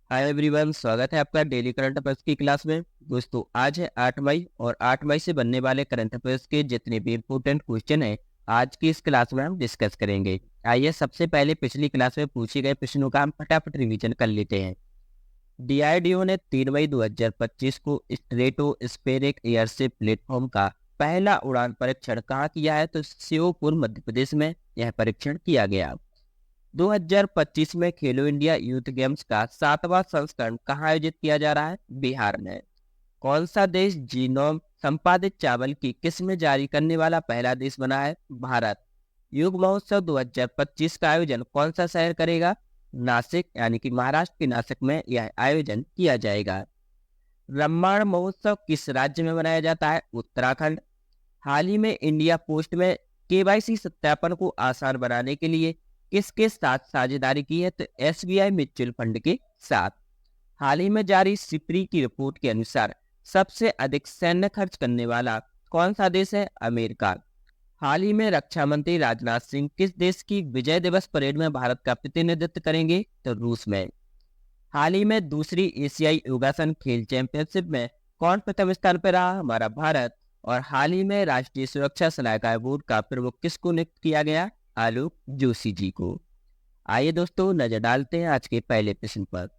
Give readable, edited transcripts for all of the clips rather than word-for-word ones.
Hi everyone, स्वागत है आपका डेली करंट अफेयर्स की क्लास में। दोस्तों, आज है 8 मई और 8 मई से बनने वाले करंट अफेयर्स के जितने भी इंपॉर्टेंट क्वेश्चन हैं आज की इस क्लास में हम डिस्कस करेंगे। आइए सबसे पहले पिछली क्लास में पूछे गए प्रश्नों का हम फटाफट रिवीजन कर लेते हैं। डीआरडीओ ने 3 मई 2025 को स्ट्रेटोस्फेरिक एयरशिप प्लेटफॉर्म का पहला उड़ान परीक्षण कहाँ किया है? तो श्योपुर मध्य प्रदेश में यह परीक्षण किया गया। 2025 में खेलो इंडिया यूथ गेम्स का 7वां संस्करण कहाँ आयोजित किया जा रहा है? बिहार में। कौन सा देश जीनोम संपादित चावल की किस्में जारी करने वाला पहला देश बना है? भारत। युग महोत्सव 2025 का आयोजन कौन सा शहर करेगा? नासिक, यानी कि महाराष्ट्र के नासिक में यह आयोजन किया जाएगा। ब्रह्मांड महोत्सव किस राज्य में मनाया जाता है? उत्तराखंड। हाल ही में इंडिया पोस्ट में केवाईसी सत्यापन को आसान बनाने के लिए किसके साथ साझेदारी की है? तो एसबीआई म्यूचुअल फंड के साथ। हाल ही में जारी सिप्री की रिपोर्ट के अनुसार सबसे अधिक सैन्य खर्च करने वाला कौन सा देश है? अमेरिका। हाल ही में रक्षा मंत्री राजनाथ सिंह किस देश की विजय दिवस परेड में भारत का प्रतिनिधित्व करेंगे? तो रूस में। हाल ही में दूसरी एशियाई योगासन खेल चैंपियनशिप में कौन प्रथम स्थान पर रहा? हमारा भारत। और हाल ही में राष्ट्रीय सुरक्षा सलाहकार बोर्ड का प्रमुख किसको नियुक्त किया गया? आलोक जोशी जी को। आइए दोस्तों, नजर डालते हैं आज के पहले प्रश्न पर।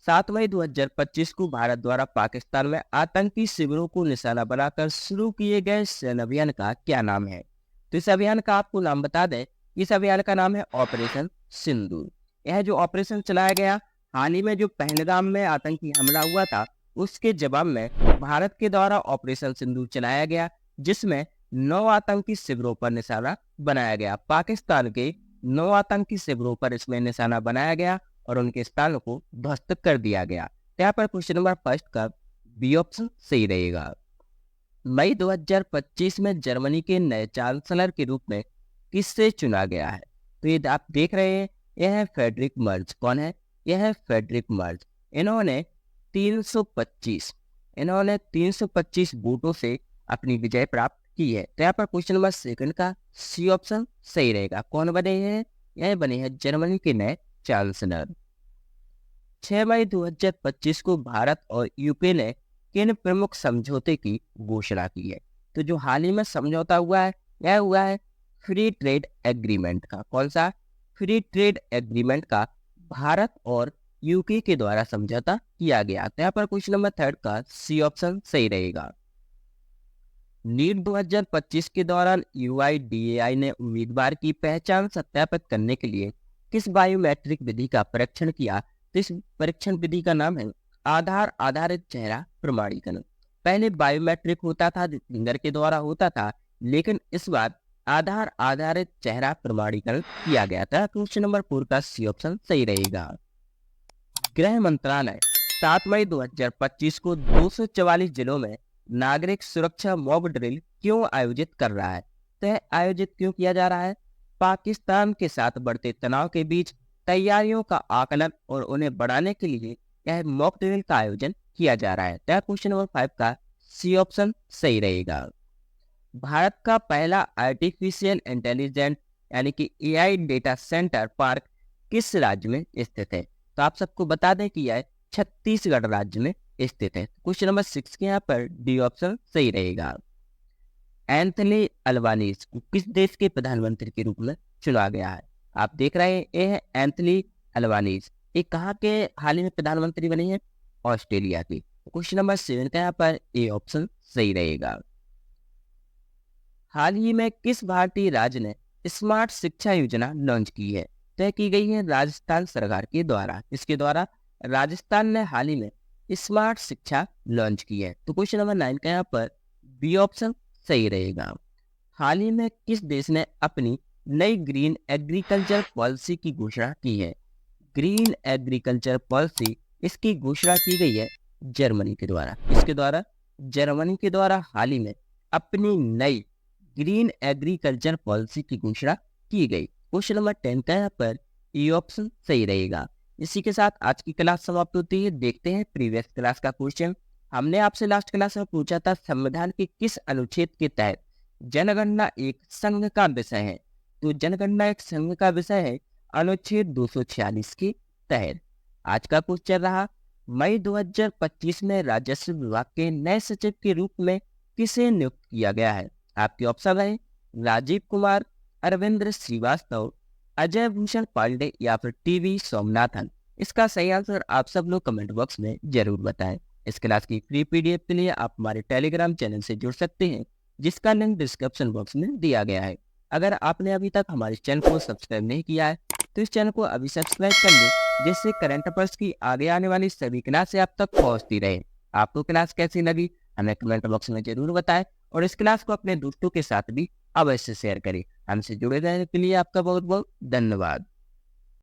7 मई 2025 को भारत द्वारा पाकिस्तान में आतंकी शिविरों को निशाना बनाकर शुरू किए गए सैन्य अभियान का क्या नाम है? तो इस अभियान का आपको नाम बता दें, इस अभियान का नाम है ऑपरेशन सिंदूर। यह जो ऑपरेशन चलाया गया, हाल ही में जो पहलगाम में आतंकी हमला हुआ था, उसके जवाब में भारत के द्वारा ऑपरेशन सिंदूर चलाया गया, जिसमें 9 आतंकी शिविरों पर निशाना बनाया गया। पाकिस्तान के 9 आतंकी शिविरों पर इसमें निशाना बनाया गया और उनके स्थानों को ध्वस्त कर दिया गया। तो यहाँ पर क्वेश्चन नंबर फर्स्ट का बी ऑप्शन सही रहेगा। मई 2025 में जर्मनी के नए चांसलर के रूप में किससे चुना गया है? तो ये आप देख रहे हैं, यह है फ्रेडरिक मर्ज। कौन है? यह है फ्रेडरिक मर्ज। इन्होंने 325 वोटों से अपनी विजय प्राप्त की है। तो यहाँ पर क्वेश्चन नंबर सेकंड का सी ऑप्शन सही रहेगा। कौन बने हैं? यह बने हैं जर्मनी के नए चांसलर। 6 मई 2025 को भारत और यूके ने किन प्रमुख समझौते की घोषणा की है? तो जो हाल ही में समझौता हुआ है, यह हुआ है फ्री ट्रेड एग्रीमेंट का। कौन सा? फ्री ट्रेड एग्रीमेंट का भारत और यूके के द्वारा समझौता किया गया। तो यहाँ पर क्वेश्चन नंबर थर्ड का सी ऑप्शन सही रहेगा। नीट 2025 के दौरान यूआईडीएआई ने उम्मीदवार की पहचान सत्यापित करने के लिए किस बायोमेट्रिक विधि का परीक्षण किया? तो इस परीक्षण विधि का नाम है आधार आधारित चेहरा प्रमाणीकरण। पहले बायोमेट्रिक होता था, फिंगर के द्वारा होता था, लेकिन इस बार आधार आधारित चेहरा प्रमाणीकरण किया गया था। क्वेश्चन नंबर 4 का सी ऑप्शन सही रहेगा। गृह मंत्रालय 7 मई 2025 को 244 जिलों में नागरिक सुरक्षा मॉक ड्रिल क्यों आयोजित कर रहा है? तो यह आयोजित क्यों किया जा रहा है? पाकिस्तान के साथ बढ़ते तनाव के बीच तैयारियों का आकलन और उन्हें बढ़ाने के लिए यह मॉक ड्रिल का आयोजन किया जा रहा है। तो क्वेश्चन नंबर 5 का सी ऑप्शन सही रहेगा। भारत का पहला आर्टिफिशियल इंटेलिजेंस यानी कि एआई डेटा सेंटर पार्क किस राज्य में स्थित है? तो आप सबको बता दें कि यह छत्तीसगढ़ राज्य में स्थित है। क्वेश्चन नंबर 6 के यहाँ पर डी ऑप्शन सही रहेगा। एंथनी अल्बानीज को किस देश के प्रधानमंत्री के रूप में चुना गया है? आप देख रहे हैं, ये है एंथनी अल्बानीज। ये कहाँ के हाल ही में प्रधानमंत्री बने हैं? ऑस्ट्रेलिया के। क्वेश्चन नंबर 7 का यहाँ पर ए ऑप्शन सही रहेगा। हाल ही में किस भारतीय राज्य ने स्मार्ट शिक्षा योजना लॉन्च की है? तय की गई है राजस्थान सरकार के द्वारा। इसके द्वारा राजस्थान ने हाल ही में स्मार्ट शिक्षा लॉन्च की है। तो क्वेश्चन नंबर 9 का यहाँ पर बी ऑप्शन सही रहेगा। हाल ही में किस देश ने अपनी नई ग्रीन एग्रीकल्चर पॉलिसी की घोषणा की है? ग्रीन एग्रीकल्चर पॉलिसी, इसकी घोषणा की गई है जर्मनी के द्वारा। इसके द्वारा जर्मनी के द्वारा हाल ही में अपनी नई ग्रीन एग्रीकल्चर पॉलिसी की घोषणा की गई। क्वेश्चन नंबर 10 का यहाँ पर ई ऑप्शन सही रहेगा। इसी के साथ आज की क्लास समाप्त होती है। देखते हैं प्रीवियस क्लास का क्वेश्चन। हमने आपसे लास्ट क्लास में पूछा था संविधान के किस अनुच्छेद के तहत जनगणना एक संघ का विषय है? तो जनगणना एक संघ का विषय है अनुच्छेद 246 के तहत। आज का क्वेश्चन रहा, मई 2025 में राजस्व विभाग के नए सचिव के रूप में किसे नियुक्त किया गया है? आपके ऑप्शन है राजीव कुमार, अरविंद्र श्रीवास्तव, अजय भूषण पांडे या फिर टीवी सोमनाथन। इसका सही आंसर आप सब लोग कमेंट बॉक्स में जरूर बताएं। इस क्लास की फ्री पीडीएफ के लिए आप हमारे टेलीग्राम चैनल से जुड़ सकते हैं, जिसका लिंक डिस्क्रिप्शन बॉक्स में दिया गया है। अगर आपने अभी तक हमारे चैनल को सब्सक्राइब नहीं किया है तो इस चैनल को अभी सब्सक्राइब कर लें, जिससे करंट अफेयर्स की आगे आने वाली सभी क्लास आप तक पहुंचती रहे। आपको क्लास कैसी लगी हमें कमेंट बॉक्स में जरूर बताएं और इस क्लास को अपने दोस्तों के साथ भी अवश्य शेयर करें। हमसे जुड़े रहने के लिए आपका बहुत बहुत धन्यवाद।